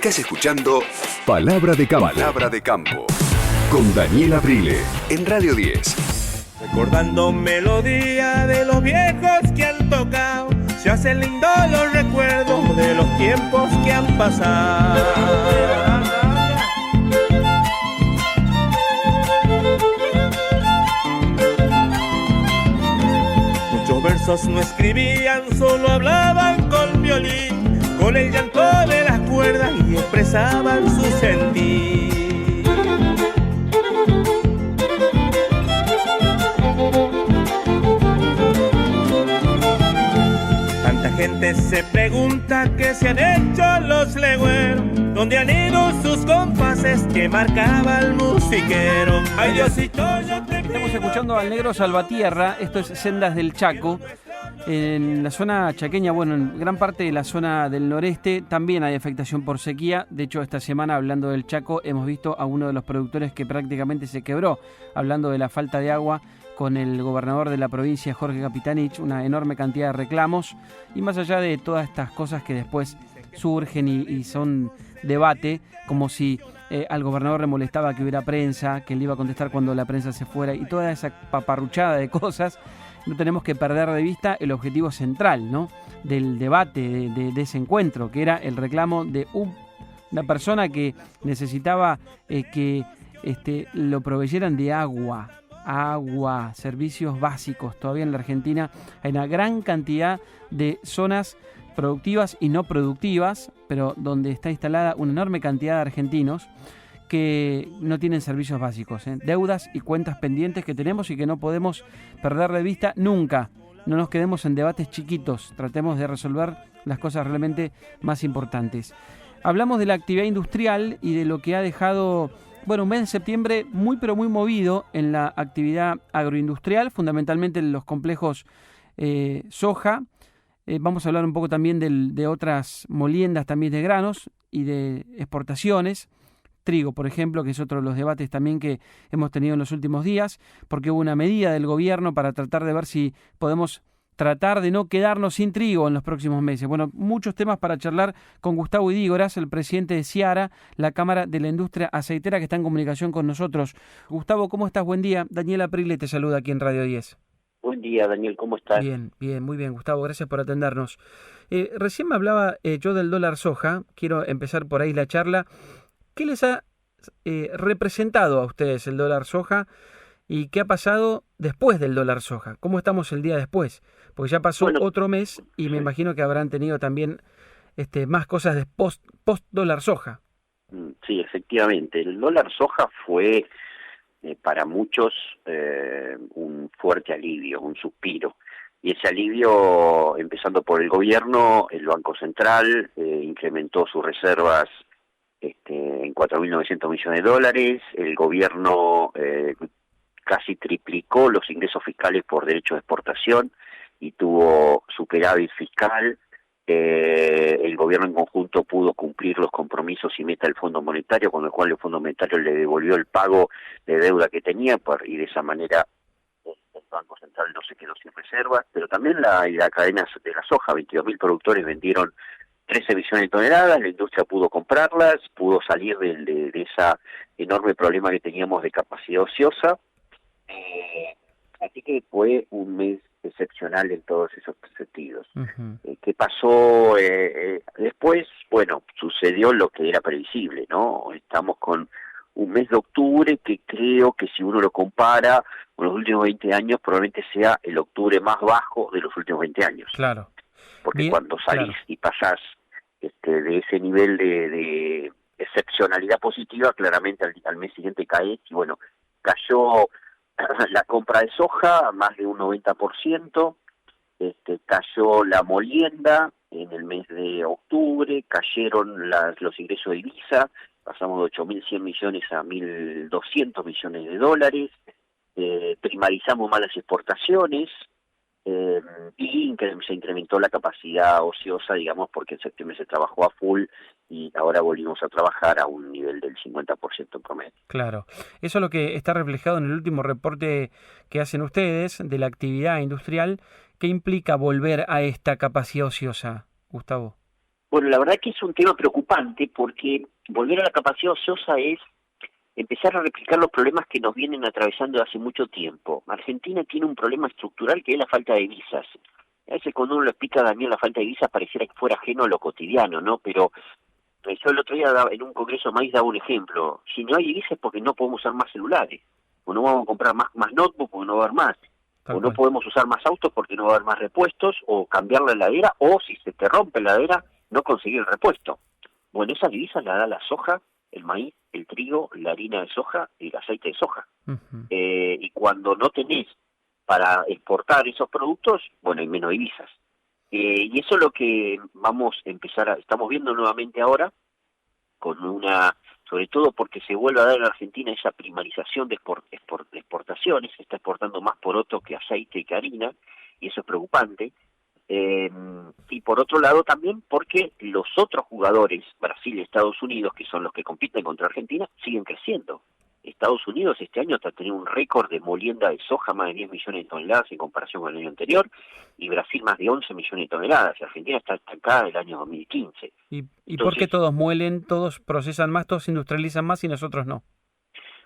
Estás escuchando Palabra de Campo. Palabra de Campo. Con Daniel Aprile. En Radio 10. Recordando melodía de los viejos que han tocado, se hacen lindos los recuerdos de los tiempos que han pasado. Muchos versos no escribían, solo hablaban con violín, con el llanto de las cuerdas y expresaban su sentir. Tanta gente se pregunta qué se han hecho los legüeros, donde han ido sus compases que marcaba el musiquero. Ay, Diosito, yo te Estamos escuchando al negro Salvatierra, esto es Sendas del Chaco. En la zona chaqueña, bueno, en gran parte de la zona del noreste también hay afectación por sequía. De hecho, esta semana, hablando del Chaco, hemos visto a uno de los productores que prácticamente se quebró, hablando de la falta de agua, con el gobernador de la provincia, Jorge Capitanich, una enorme cantidad de reclamos. Y más allá de todas estas cosas que después surgen y son debate, como si al gobernador le molestaba que hubiera prensa, que él iba a contestar cuando la prensa se fuera, y toda esa paparruchada de cosas, no tenemos que perder de vista el objetivo central, ¿no?, del debate, de ese encuentro, que era el reclamo de una persona que necesitaba que lo proveyeran de agua, servicios básicos. Todavía en la Argentina hay una gran cantidad de zonas productivas y no productivas, pero donde está instalada una enorme cantidad de argentinos que no tienen servicios básicos, deudas y cuentas pendientes que tenemos y que no podemos perder de vista nunca. No nos quedemos en debates chiquitos, tratemos de resolver las cosas realmente más importantes. Hablamos de la actividad industrial y de lo que ha dejado, bueno, un mes de septiembre muy pero muy movido en la actividad agroindustrial, fundamentalmente en los complejos soja. Vamos a hablar un poco también de otras moliendas también de granos y de exportaciones. Trigo, por ejemplo, que es otro de los debates también que hemos tenido en los últimos días, porque hubo una medida del gobierno para tratar de ver si podemos tratar de no quedarnos sin trigo en los próximos meses. Bueno, muchos temas para charlar con Gustavo Idígoras, el presidente de Ciara, la Cámara de la Industria Aceitera, que está en comunicación con nosotros. Gustavo, ¿cómo estás? Buen día. Daniel Aprile te saluda aquí en Radio 10. Buen día, Daniel, ¿cómo estás? Bien, muy bien, Gustavo, gracias por atendernos. Recién me hablaba yo del dólar soja, quiero empezar por ahí la charla. ¿Qué les ha representado a ustedes el dólar soja y qué ha pasado después del dólar soja? ¿Cómo estamos el día después? Porque ya pasó otro mes y me imagino que habrán tenido también más cosas de post dólar soja. Sí, efectivamente. El dólar soja fue para muchos un fuerte alivio, un suspiro. Y ese alivio, empezando por el gobierno, el Banco Central incrementó sus reservas en 4.900 millones de dólares. El gobierno casi triplicó los ingresos fiscales por derecho de exportación y tuvo superávit fiscal. El gobierno en conjunto pudo cumplir los compromisos y meta del Fondo Monetario, con lo cual el Fondo Monetario le devolvió el pago de deuda que tenía, y de esa manera el Banco Central no se quedó sin reservas. Pero también la cadena de la soja, 22.000 productores vendieron 13 millones de toneladas, la industria pudo comprarlas, pudo salir de esa enorme problema que teníamos de capacidad ociosa. Así que fue un mes excepcional en todos esos sentidos. Uh-huh. ¿Qué pasó después? Bueno, sucedió lo que era previsible, ¿no? Estamos con un mes de octubre que creo que si uno lo compara con los últimos 20 años, probablemente sea el octubre más bajo de los últimos 20 años. Claro. Porque bien, cuando salís y pasás de ese nivel de excepcionalidad positiva, claramente al mes siguiente caes, y bueno, cayó la compra de soja más de un 90%, cayó la molienda en el mes de octubre, cayeron los ingresos de divisa, pasamos de 8.100 millones a 1.200 millones de dólares, primarizamos más las exportaciones, y se incrementó la capacidad ociosa, digamos, porque en septiembre se trabajó a full y ahora volvimos a trabajar a un nivel del 50% promedio. Claro, eso es lo que está reflejado en el último reporte que hacen ustedes de la actividad industrial. ¿Qué implica volver a esta capacidad ociosa, Gustavo? Bueno, la verdad que es un tema preocupante porque volver a la capacidad ociosa es empezar a replicar los problemas que nos vienen atravesando hace mucho tiempo. Argentina tiene un problema estructural que es la falta de divisas. A veces cuando uno lo explica a Daniel, la falta de divisas pareciera que fuera ajeno a lo cotidiano, ¿no? Pero yo el otro día en un congreso maíz daba un ejemplo. Si no hay divisas es porque no podemos usar más celulares, o no vamos a comprar más notebook porque no va a haber más, o no podemos usar más autos porque no va a haber más repuestos, o cambiar la heladera, o si se te rompe la heladera, no conseguir el repuesto. Bueno, esas divisas las da la soja, el maíz, el trigo, la harina de soja y el aceite de soja. Ujú. Y cuando no tenés para exportar esos productos, bueno, hay menos divisas. Y eso es lo que estamos viendo nuevamente ahora, con sobre todo porque se vuelve a dar en Argentina esa primarización de exportaciones, se está exportando más poroto que aceite y que harina, y eso es preocupante. Y por otro lado también porque los otros jugadores, Brasil y Estados Unidos, que son los que compiten contra Argentina, siguen creciendo. Estados Unidos este año está teniendo un récord de molienda de soja, más de 10 millones de toneladas en comparación con el año anterior, y Brasil más de 11 millones de toneladas, y Argentina está estancada del año 2015. ¿Y Entonces, por qué todos muelen, todos procesan más, todos industrializan más y nosotros no?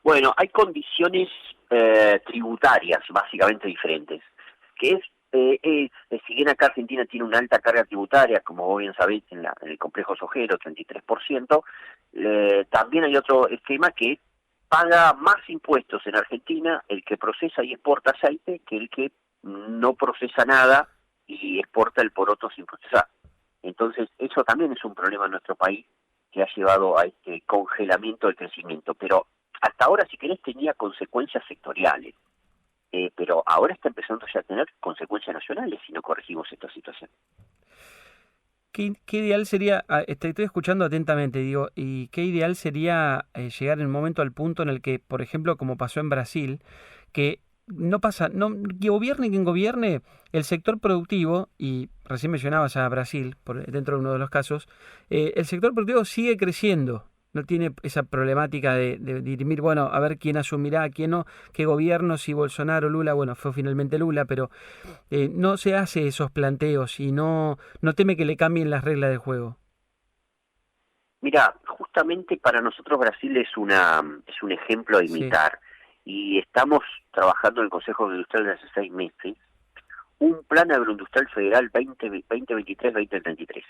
Bueno, hay condiciones tributarias básicamente diferentes, que si bien acá Argentina tiene una alta carga tributaria, como vos bien sabéis, en el complejo sojero, 33%, también hay otro esquema que paga más impuestos en Argentina el que procesa y exporta aceite que el que no procesa nada y exporta el poroto sin procesar. Entonces, eso también es un problema en nuestro país que ha llevado a este congelamiento del crecimiento. Pero hasta ahora, si querés, tenía consecuencias sectoriales. Pero ahora está empezando ya a tener consecuencias nacionales si no corregimos esta situación. ¿Qué ideal sería, te estoy escuchando atentamente, digo, y qué ideal sería llegar en un momento al punto en el que, por ejemplo, como pasó en Brasil, que que gobierne quien gobierne, el sector productivo, y recién mencionabas a Brasil, dentro de uno de los casos, el sector productivo sigue creciendo. No tiene esa problemática de dirimir, bueno, a ver quién asumirá, quién no, qué gobierno, si Bolsonaro, Lula, bueno, fue finalmente Lula, pero no se hace esos planteos y no teme que le cambien las reglas del juego. Mira, justamente para nosotros Brasil es un ejemplo a imitar, y estamos trabajando en el Consejo Agroindustrial desde hace 6 meses, un plan agroindustrial federal 2023-2033.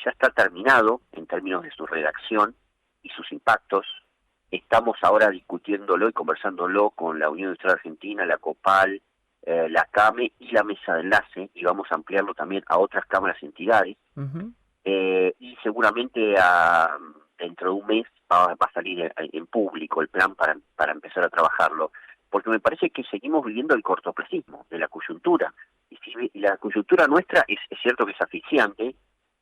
Ya está terminado en términos de su redacción y sus impactos. Estamos ahora discutiéndolo y conversándolo con la Unión Industrial Argentina, la COPAL, la CAME y la Mesa de Enlace, y vamos a ampliarlo también a otras cámaras y entidades. Uh-huh. Y seguramente dentro de un mes va a salir en público el plan para empezar a trabajarlo, porque me parece que seguimos viviendo el cortoplacismo de la coyuntura. Y la coyuntura nuestra es cierto que es asfixiante,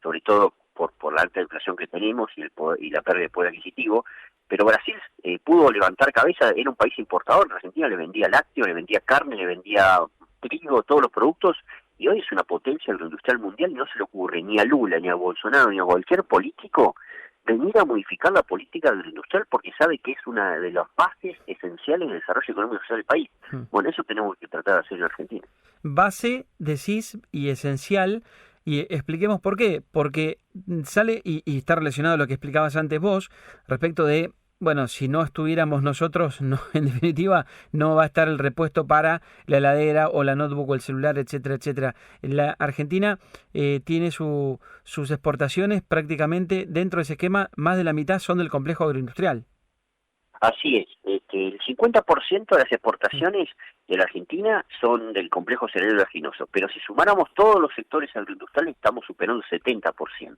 sobre todo por la alta inflación que tenemos y la pérdida de poder adquisitivo, pero Brasil pudo levantar cabeza, era un país importador. Argentina le vendía lácteo, le vendía carne, le vendía trigo, todos los productos, y hoy es una potencia agroindustrial mundial, y no se le ocurre ni a Lula, ni a Bolsonaro, ni a cualquier político venir a modificar la política agroindustrial porque sabe que es una de las bases esenciales del desarrollo económico y social del país. Bueno, eso tenemos que tratar de hacer en Argentina. Base, decís, y esencial. Y expliquemos por qué. Porque sale, y está relacionado a lo que explicabas antes vos, respecto de, bueno, si no estuviéramos nosotros, no, en definitiva, no va a estar el repuesto para la heladera o la notebook o el celular, etcétera, etcétera. La Argentina tiene sus exportaciones prácticamente dentro de ese esquema, más de la mitad son del complejo agroindustrial. Así es, el 50% de las exportaciones de la Argentina son del complejo cereal oleaginoso, pero si sumáramos todos los sectores agroindustriales estamos superando el 70%.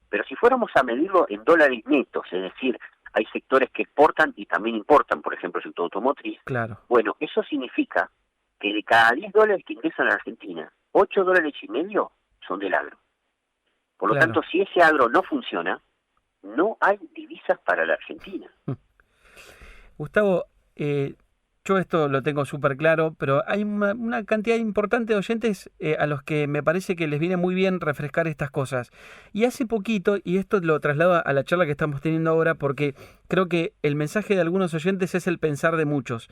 Pero si fuéramos a medirlo en dólares netos, es decir, hay sectores que exportan y también importan, por ejemplo el sector automotriz, claro. Bueno, eso significa que de cada $10 que ingresan a la Argentina, $8.50 son del agro. Por lo tanto, si ese agro no funciona, no hay divisas para la Argentina. Gustavo, yo esto lo tengo súper claro, pero hay una cantidad importante de oyentes a los que me parece que les viene muy bien refrescar estas cosas. Y hace poquito, y esto lo traslado a la charla que estamos teniendo ahora, porque creo que el mensaje de algunos oyentes es el pensar de muchos.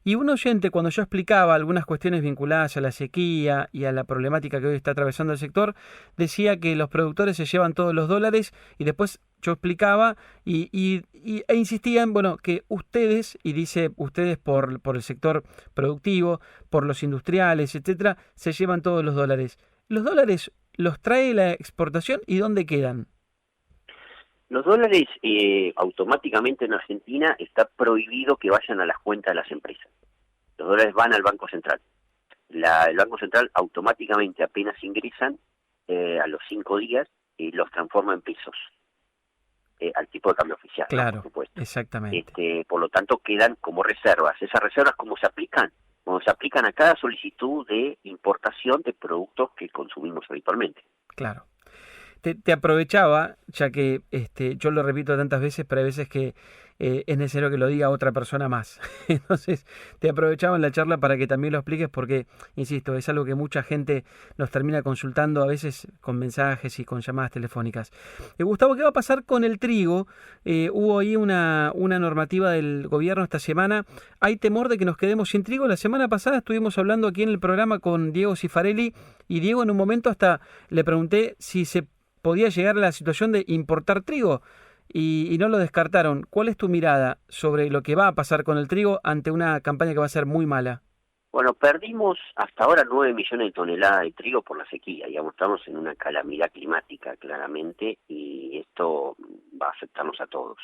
Y un oyente, cuando yo explicaba algunas cuestiones vinculadas a la sequía y a la problemática que hoy está atravesando el sector, decía que los productores se llevan todos los dólares y después yo explicaba e insistían, bueno, que ustedes, y dice ustedes por el sector productivo, por los industriales, etcétera, se llevan todos los dólares. ¿Los dólares los trae la exportación y dónde quedan? Los dólares automáticamente en Argentina está prohibido que vayan a las cuentas de las empresas. Los dólares van al Banco Central. El Banco Central automáticamente apenas ingresan a los 5 días los transforma en pesos al tipo de cambio oficial. Claro, ¿no? Por supuesto. Exactamente. Por lo tanto quedan como reservas. Esas reservas, ¿cómo se aplican? Como se aplican a cada solicitud de importación de productos que consumimos habitualmente. Claro. Te aprovechaba, ya que yo lo repito tantas veces, pero hay veces que es necesario que lo diga otra persona más. Entonces, te aprovechaba en la charla para que también lo expliques porque, insisto, es algo que mucha gente nos termina consultando a veces con mensajes y con llamadas telefónicas. Gustavo, ¿qué va a pasar con el trigo? Hubo ahí una normativa del gobierno esta semana. ¿Hay temor de que nos quedemos sin trigo? La semana pasada estuvimos hablando aquí en el programa con Diego Cifarelli y Diego en un momento hasta le pregunté si se podía llegar a la situación de importar trigo y no lo descartaron. ¿Cuál es tu mirada sobre lo que va a pasar con el trigo ante una campaña que va a ser muy mala? Bueno, perdimos hasta ahora 9 millones de toneladas de trigo por la sequía. Digamos, estamos en una calamidad climática claramente y esto va a afectarnos a todos.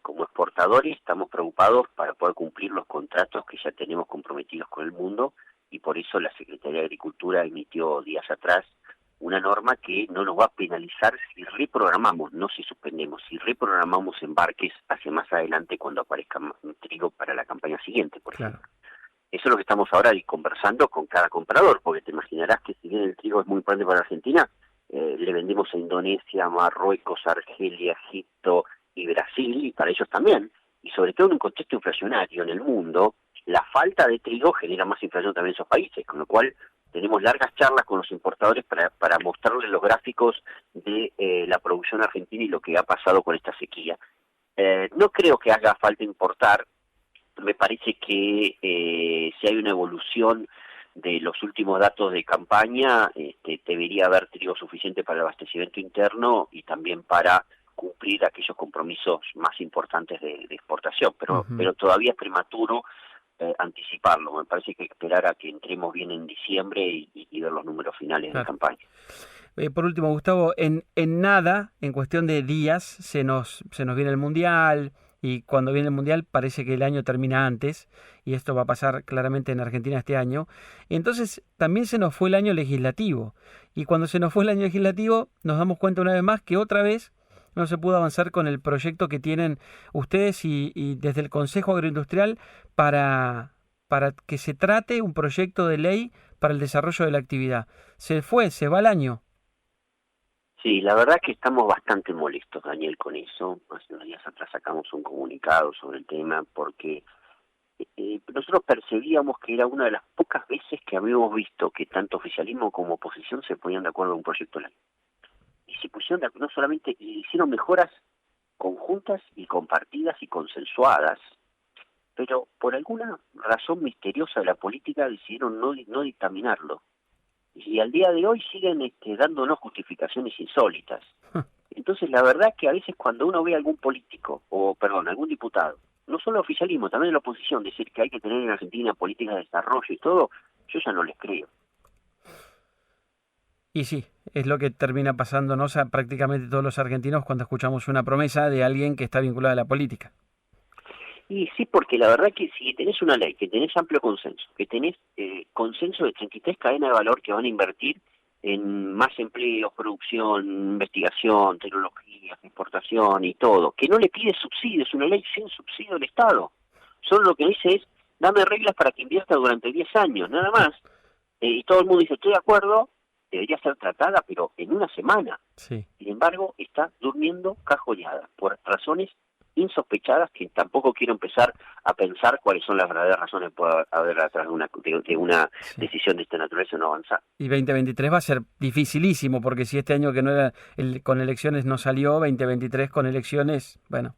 Como exportadores estamos preocupados para poder cumplir los contratos que ya tenemos comprometidos con el mundo y por eso la Secretaría de Agricultura emitió días atrás una norma que no nos va a penalizar si reprogramamos, no si suspendemos, si reprogramamos embarques hacia más adelante cuando aparezca trigo para la campaña siguiente, por ejemplo. Claro. Eso es lo que estamos ahora conversando con cada comprador, porque te imaginarás que si bien el trigo es muy importante para Argentina, le vendemos a Indonesia, Marruecos, Argelia, Egipto y Brasil, y para ellos también, y sobre todo en un contexto inflacionario en el mundo, la falta de trigo genera más inflación también en esos países, con lo cual tenemos largas charlas con los importadores para mostrarles los gráficos de la producción argentina y lo que ha pasado con esta sequía. No creo que haga falta importar. Me parece que si hay una evolución de los últimos datos de campaña, debería haber trigo suficiente para el abastecimiento interno y también para cumplir aquellos compromisos más importantes de exportación. Pero todavía es prematuro anticiparlo. Me parece que hay que esperar a que entremos bien en diciembre y ver los números finales de campaña. Por último, Gustavo, en nada, en cuestión de días, se nos viene el Mundial y cuando viene el Mundial parece que el año termina antes y esto va a pasar claramente en Argentina este año. Entonces también se nos fue el año legislativo y cuando se nos fue el año legislativo nos damos cuenta una vez más que otra vez no se pudo avanzar con el proyecto que tienen ustedes y desde el Consejo Agroindustrial para que se trate un proyecto de ley para el desarrollo de la actividad. Se va el año. Sí, la verdad que estamos bastante molestos, Daniel, con eso. Hace unos días atrás sacamos un comunicado sobre el tema porque nosotros percibíamos que era una de las pocas veces que habíamos visto que tanto oficialismo como oposición se ponían de acuerdo en un proyecto de ley. Y se pusieron de acuerdo, no solamente hicieron mejoras conjuntas y compartidas y consensuadas, pero por alguna razón misteriosa de la política decidieron no dictaminarlo. Y al día de hoy siguen dándonos justificaciones insólitas. Entonces la verdad que a veces cuando uno ve a algún político, algún diputado, no solo el oficialismo, también la oposición, decir que hay que tener en Argentina políticas de desarrollo y todo, yo ya no les creo. Y sí, es lo que termina pasándonos a prácticamente todos los argentinos cuando escuchamos una promesa de alguien que está vinculado a la política. Y sí, porque la verdad que si tenés una ley, que tenés amplio consenso, que tenés consenso de 33 cadenas de valor que van a invertir en más empleos, producción, investigación, tecnología, exportación y todo, que no le pide subsidios, una ley sin subsidio del Estado. Solo lo que dice es, dame reglas para que invierta durante 10 años, nada más. Y todo el mundo dice, estoy de acuerdo, debería ser tratada, pero en una semana. Sí. Sin embargo, está durmiendo cajoneada por razones insospechadas que tampoco quiero empezar a pensar cuáles son las verdaderas razones que puede haber atrás de una decisión de esta naturaleza no avanzar. Y 2023 va a ser dificilísimo, porque si este año que no era con elecciones no salió, 2023 con elecciones, bueno.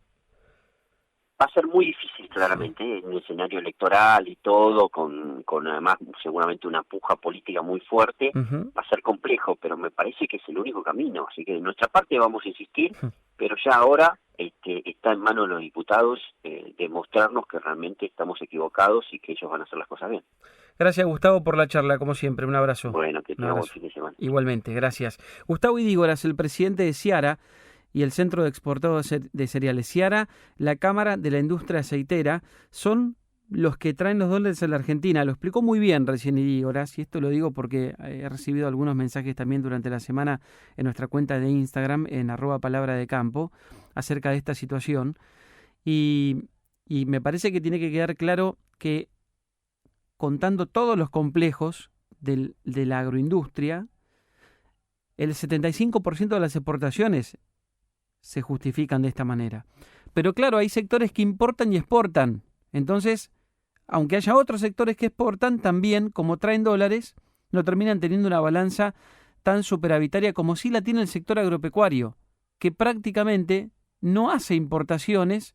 Va a ser muy difícil claramente, en un escenario electoral y todo, con además seguramente una puja política muy fuerte, va a ser complejo, pero me parece que es el único camino, así que de nuestra parte vamos a insistir, pero ya ahora está en manos de los diputados demostrarnos que realmente estamos equivocados y que ellos van a hacer las cosas bien. Gracias, Gustavo, por la charla, como siempre. Un abrazo. Bueno, que tenga buen fin de semana. Igualmente, gracias. Gustavo Idígoras, el presidente de Ciara y el Centro de Exportados de Cereales. Ciara, la Cámara de la Industria Aceitera, son los que traen los dólares a la Argentina. Lo explicó muy bien recién Idígoras, y esto lo digo porque he recibido algunos mensajes también durante la semana en nuestra cuenta de Instagram, en @palabradecampo, acerca de esta situación. Y me parece que tiene que quedar claro que, contando todos los complejos de la agroindustria, el 75% de las exportaciones se justifican de esta manera. Pero claro, hay sectores que importan y exportan. Entonces, aunque haya otros sectores que exportan, también, como traen dólares, no terminan teniendo una balanza tan superavitaria como sí la tiene el sector agropecuario, que prácticamente no hace importaciones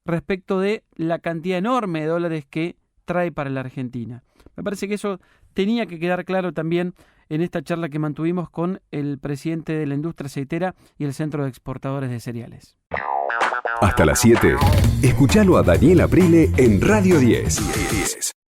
respecto de la cantidad enorme de dólares que trae para la Argentina. Me parece que eso tenía que quedar claro también en esta charla que mantuvimos con el presidente de la industria aceitera y el Centro de Exportadores de Cereales. Hasta las 7. Escuchalo a Daniel Aprile en Radio 10.